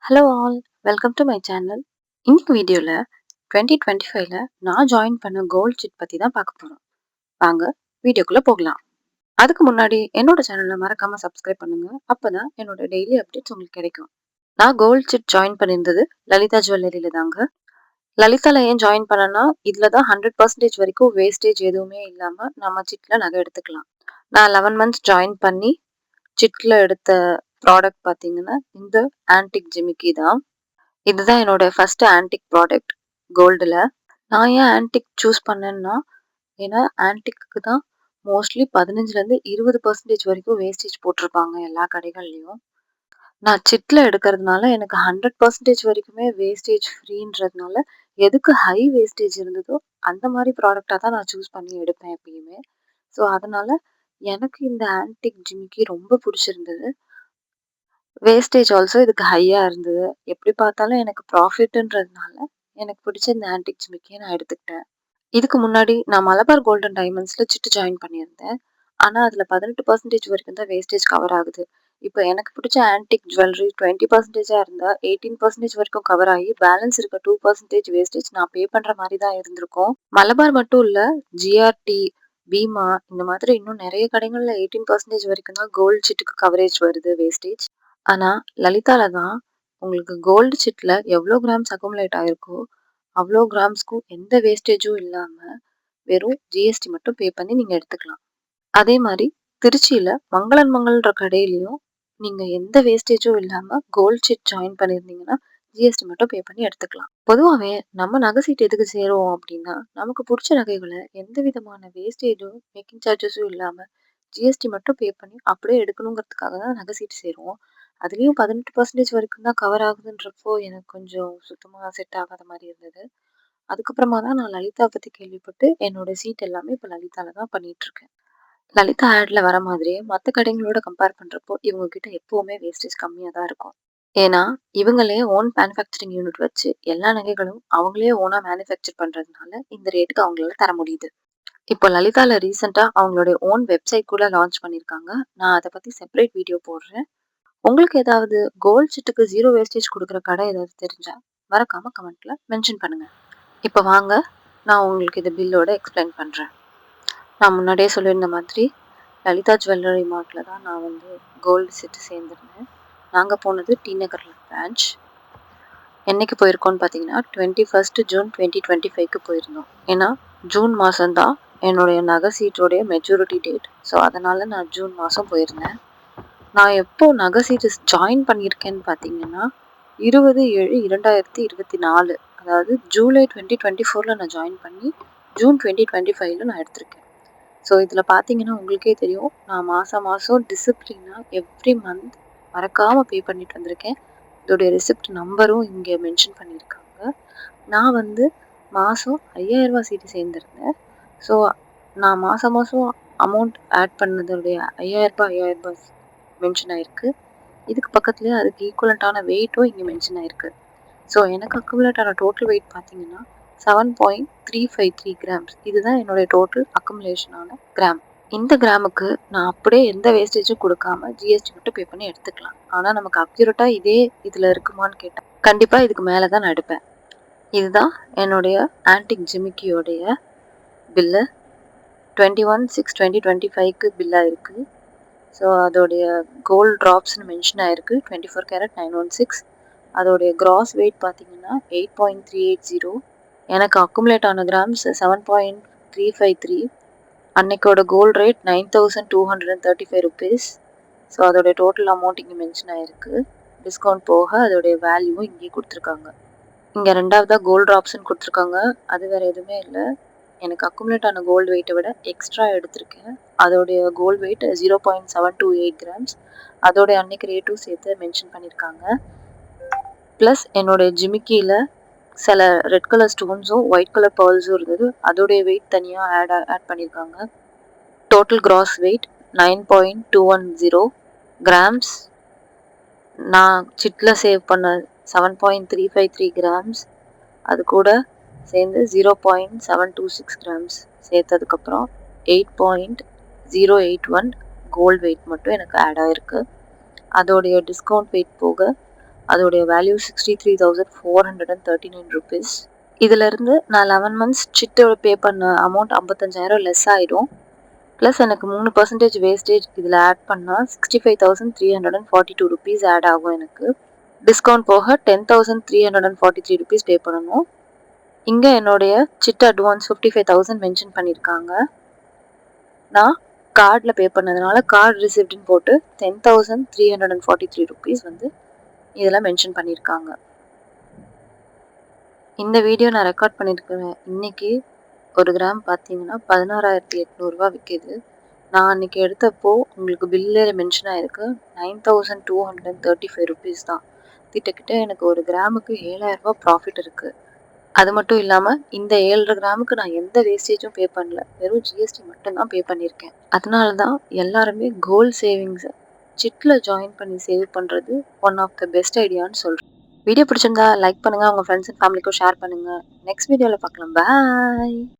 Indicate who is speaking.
Speaker 1: Hello all, welcome to my channel. இன்னைக்கு வீடியோவில் 2025ல நான் ஜாயின் பண்ண கோல்ட் சிட் பற்றி தான் பார்க்க போகிறோம். வாங்க வீடியோக்குள்ளே போகலாம். அதுக்கு முன்னாடி என்னோட சேனலை மறக்காமல் சப்ஸ்கிரைப் பண்ணுங்க. அப்போ தான் என்னோட டெய்லி அப்டேட்ஸ் உங்களுக்கு கிடைக்கும். நான் கோல்ட் சிட் ஜாயின் பண்ணியிருந்தது லலிதா ஜுவல்லரியில் தாங்க. லலிதாவில் ஏன் ஜாயின் பண்ணனா, இதில் தான் 100% வரைக்கும் வேஸ்டேஜ் எதுவுமே இல்லாமல் நம்ம சிட்டில் நகை எடுத்துக்கலாம். நான் 11 மந்த்ஸ் ஜாயின் பண்ணி சிட்டில் எடுத்த ப்ராடக்ட் பார்த்தீங்கன்னா இந்த ஆன்டிக் ஜிமிக்கி தான். இதுதான் என்னோட ஃபர்ஸ்ட் ஆன்டிக் ப்ராடக்ட் கோல்டில். நான் ஏன் ஆன்டிக் சூஸ் பண்ணேன்னா, ஏன்னா ஆன்டிக்கு தான் மோஸ்ட்லி 15லேருந்து 20% வரைக்கும் வேஸ்டேஜ் போட்டிருப்பாங்க எல்லா கடைகள்லையும். நான் சிட்டில் எடுக்கிறதுனால எனக்கு 100% வரைக்குமே வேஸ்டேஜ் ஃப்ரீன்றதுனால எதுக்கு ஹை வேஸ்டேஜ் இருந்ததோ அந்த மாதிரி ப்ராடக்டாக தான் நான் சூஸ் பண்ணி எடுப்பேன் எப்பயுமே. ஸோ அதனால எனக்கு இந்த ஆன்டிக் ஜிமிக்கி ரொம்ப பிடிச்சிருந்தது. வேஸ்டேஜ் ஆல்சோ இதுக்கு ஹையாக இருந்தது. எப்படி பார்த்தாலும் எனக்கு ப்ராஃபிட்டுன்றதுனால எனக்கு பிடிச்ச இந்த ஆன்டிக் ஜிமிக்கியை நான் எடுத்துக்கிட்டேன். இதுக்கு முன்னாடி நான் மலபார் கோல்டன் டைமண்ட்ஸில் சிட்டு ஜாயின் பண்ணியிருந்தேன். ஆனால் அதில் 18% வரைக்கும் தான் வேஸ்டேஜ் கவர் ஆகுது. இப்போ எனக்கு பிடிச்ச ஆன்டிக் ஜுவல்லரி 20% இருந்தால் 18% வரைக்கும் கவர் ஆகி பேலன்ஸ் இருக்க 2% வேஸ்டேஜ் நான் பே பண்ணுற மாதிரி தான் இருந்திருக்கும். மலபார் மட்டும் இல்லை, ஜிஆர்டி, பீமா இந்த மாதிரி இன்னும் நிறைய கடைகளில் 18% வரைக்கும் தான் கோல்டு சிட்டுக்கு கவரேஜ் வருது வேஸ்டேஜ். ஆனால் லலிதால தான் உங்களுக்கு கோல்டு சிட்டில் எவ்வளோ கிராம்ஸ் அக்குமுலேட் ஆகிருக்கோ அவ்வளோ கிராம்ஸ்க்கும் எந்த வேஸ்டேஜும் இல்லாமல் வெறும் ஜிஎஸ்டி மட்டும் பே பண்ணி நீங்கள் எடுத்துக்கலாம். அதே மாதிரி திருச்சியில் மங்களன்ற கடையிலையும் நீங்கள் எந்த வேஸ்டேஜும் இல்லாமல் கோல்டு சிட் ஜாயின் பண்ணியிருந்தீங்கன்னா ஜிஎஸ்டி மட்டும் பே பண்ணி எடுத்துக்கலாம். பொதுவாகவே நம்ம நகை சீட்டு எதுக்கு சேருவோம் அப்படின்னா, நமக்கு பிடிச்ச நகைகளை எந்த விதமான வேஸ்டேஜும் மேக்கிங் சார்ஜஸும் இல்லாமல் ஜிஎஸ்டி மட்டும் பே பண்ணி அப்படியே எடுக்கணுங்கிறதுக்காக தான் நகை சீட்டு சேருவோம். அதுலேயும் 18% வரைக்கும் தான் கவர் ஆகுதுன்றப்போ எனக்கு கொஞ்சம் சுத்தமாக செட் ஆகாத மாதிரி இருந்தது. அதுக்கப்புறமா தான் நான் லலிதா பற்றி கேள்விப்பட்டு என்னோட சீட் எல்லாமே இப்போ லலிதாவில் தான் பண்ணிகிட்ருக்கேன். லலிதா ஆடில் வர மாதிரியே மற்ற கடைங்களோட கம்பேர் பண்ணுறப்போ இவங்ககிட்ட எப்போவுமே வேஸ்டேஜ் கம்மியாக தான் இருக்கும். ஏன்னா இவங்களே ஓன் மேனுஃபேக்சரிங் யூனிட் வச்சு எல்லா நகைகளும் அவங்களே ஓனாக மேனுஃபேக்சர் பண்ணுறதுனால இந்த ரேட்டுக்கு அவங்களால தர முடியுது. இப்போ லலிதாவில் ரீசெண்டாக அவங்களுடைய ஓன் வெப்சைட் கூட லான்ச் பண்ணியிருக்காங்க. நான் அதை பற்றி செப்பரேட் வீடியோ போடுறேன். உங்களுக்கு ஏதாவது கோல்ட் சிட்டுக்கு 0 வேஸ்டேஜ் கொடுக்குற கடை ஏதாவது தெரிஞ்சா மறக்காம கமெண்ட்ல மென்ஷன் பண்ணுங்க. இப்போ வாங்க நான் உங்களுக்கு இது பில்லோட எக்ஸ்பிளைன் பண்ணுறேன். நான் முன்னாடியே சொல்லியிருந்த மாதிரி லலிதா ஜுவல்லரி மார்ட்டில் தான் நான் கோல்டு சிட்டு சேர்ந்துருந்தேன். நாங்கள் போனது டி நகரில் பிரான்ச். என்னைக்கு போயிருக்கோன்னு பார்த்தீங்கன்னா 21 ஜூன் 2025க்கு போயிருந்தோம். ஏன்னா ஜூன் மாதம்தான் என்னுடைய நகை சீட்டோடைய மெச்சூரிட்டி டேட். ஸோ அதனால் நான் ஜூன் மாதம் போயிருந்தேன். நான் எப்போ நகை சீட்டு ஜாயின் பண்ணியிருக்கேன்னு பார்த்தீங்கன்னா 20/7/2024, அதாவது ஜூலை 2024 நான் ஜாயின் பண்ணி ஜூன் 2025 நான் எடுத்திருக்கேன். ஸோ இதில் பார்த்தீங்கன்னா உங்களுக்கே தெரியும், நான் மாதம் டிசிப்ளினாக எவ்ரி மந்த் மறக்காமல் பே பண்ணிட்டு வந்திருக்கேன். இதோடைய ரிசிப்ட் நம்பரும் இங்கே மென்ஷன் பண்ணியிருக்காங்க. நான் மாதம் 5000 சீட்டு சேர்ந்துருந்தேன். ஸோ நான் மாதம் அமௌண்ட் ஆட் பண்ணதோடைய 5000 மென்ஷன் ஆயிருக்கு. இதுக்கு பக்கத்துலேயே அதுக்கு ஈக்குவலண்ட்டான வெயிட்டும் இங்கே மென்ஷன் ஆயிருக்கு. ஸோ எனக்கு அக்குமுலேட்டான டோட்டல் வெயிட் பார்த்தீங்கன்னா 7.353 கிராம்ஸ். இதுதான் என்னுடைய டோட்டல் அக்குமுலேஷனான கிராம். இந்த கிராமுக்கு நான் அப்படியே எந்த வேஸ்டேஜும் கொடுக்காம ஜிஎஸ்டி மட்டும் பே பண்ணி எடுத்துக்கலாம். ஆனால் நமக்கு அக்யூரேட்டாக இதே இதில் இருக்குமான்னு கேட்டால் கண்டிப்பாக இதுக்கு மேலே தான் நான் எடுப்பேன். இதுதான் என்னுடைய ஆன்டிக் ஜிமிக்கியோடைய பில்லு. 21/6/2025க்கு பில்லாக இருக்குது. ஸோ அதோடைய கோல்ட் ட்ராப்ஸ்னு மென்ஷன் ஆகிருக்கு 24 கேரட் 916. அதோடைய கிராஸ் வெயிட் பார்த்தீங்கன்னா 8.380. எனக்கு அக்குமுலேட் ஆன கிராம்ஸ் 7.353. அன்னைக்கோட கோல்ட் ரேட் 9235 ருபீஸ். ஸோ அதோடைய டோட்டல் அமௌண்ட் இங்கே மென்ஷன் ஆகிருக்கு. டிஸ்கவுண்ட் போக அதோடைய வேல்யூவும் இங்கே கொடுத்துருக்காங்க. இங்கே ரெண்டாவதாக கோல்ட் ட்ராப்ஸ்ன்னு கொடுத்துருக்காங்க. அது வேறு எதுவுமே இல்லை. எனக்கு அக்குமுலேட் ஆன கோல்டு வெயிட்டை விட எக்ஸ்ட்ரா எடுத்திருக்கேன். அதோடைய கோல்டு வெயிட் 0.728 கிராம்ஸ். அதோடைய அன்னைக்கு ரேட்டும் சேர்த்து மென்ஷன் பண்ணியிருக்காங்க. ப்ளஸ் என்னோடைய ஜிமிக்கியில் சில ரெட் கலர் ஸ்டோன்ஸும் ஒயிட் கலர் பேர்ல்ஸும் இருந்தது. அதோடைய வெயிட் தனியாக ஆட் பண்ணியிருக்காங்க. Total gross weight 9.210 grams. நான் சிட்டில் சேவ் பண்ண 7.353 கிராம்ஸ் அது கூட சேர்ந்து 0.726 கிராம்ஸ் சேர்த்ததுக்கப்புறம் 8.081 கோல்டு வெயிட் மட்டும் எனக்கு ஆட் ஆகிருக்கு. அதோடைய டிஸ்கவுண்ட் வெயிட் போக அதோடைய வேல்யூ 63,439 ருபீஸ். இதிலிருந்து நான் 11 மந்த்ஸ் சிட்டோட பே பண்ண அமௌண்ட் 55,000 லெஸ் ஆயிடும். ப்ளஸ் எனக்கு 3% வேஸ்டேஜ் இதில் ஆட் பண்ணால் 65,342 ருபீஸ் ஆட் ஆகும். எனக்கு டிஸ்கவுண்ட் போக 10,343 ருபீஸ் பே பண்ணணும். இங்கே என்னுடைய சிட் அட்வான்ஸ் 55,000 மென்ஷன் பண்ணியிருக்காங்க. நான் கார்டில் பே பண்ணதுனால கார்டு ரிசிப்ட்னு போட்டு 10,343 ருபீஸ் வந்து இதில் மென்ஷன் பண்ணியிருக்காங்க. இந்த வீடியோ நான் ரெக்கார்ட் பண்ணியிருக்கேன். இன்னைக்கு 1 கிராம் பார்த்தீங்கன்னா 16,800 விற்கிது. நான் அன்றைக்கி எடுத்தப்போ உங்களுக்கு பில்லில் மென்ஷன் ஆகிருக்கு 9,235 ருபீஸ் தான். கிட்டத்தட்ட எனக்கு 1 கிராமுக்கு 7,000 ப்ராஃபிட் இருக்குது. அது மட்டும் இல்லாமல் இந்த 7.5 கிராமுக்கு நான் எந்த வேஸ்டேஜும் பே பண்ணல. வெறும் ஜிஎஸ்டி மட்டும்தான் பே பண்ணியிருக்கேன். அதனால தான் எல்லாருமே கோல்டு சேவிங்ஸை சிட்டில் ஜாயின் பண்ணி சேவ் பண்ணுறது ஒன் ஆஃப் த பெஸ்ட் ஐடியான்னு சொல்கிறேன். வீடியோ பிடிச்சிருந்தா லைக் பண்ணுங்கள், உங்கள் ஃப்ரெண்ட்ஸ் அண்ட் ஃபேமிலிக்கும் ஷேர் பண்ணுங்கள். நெக்ஸ்ட் வீடியோவில் பார்க்கலாம். பாய்.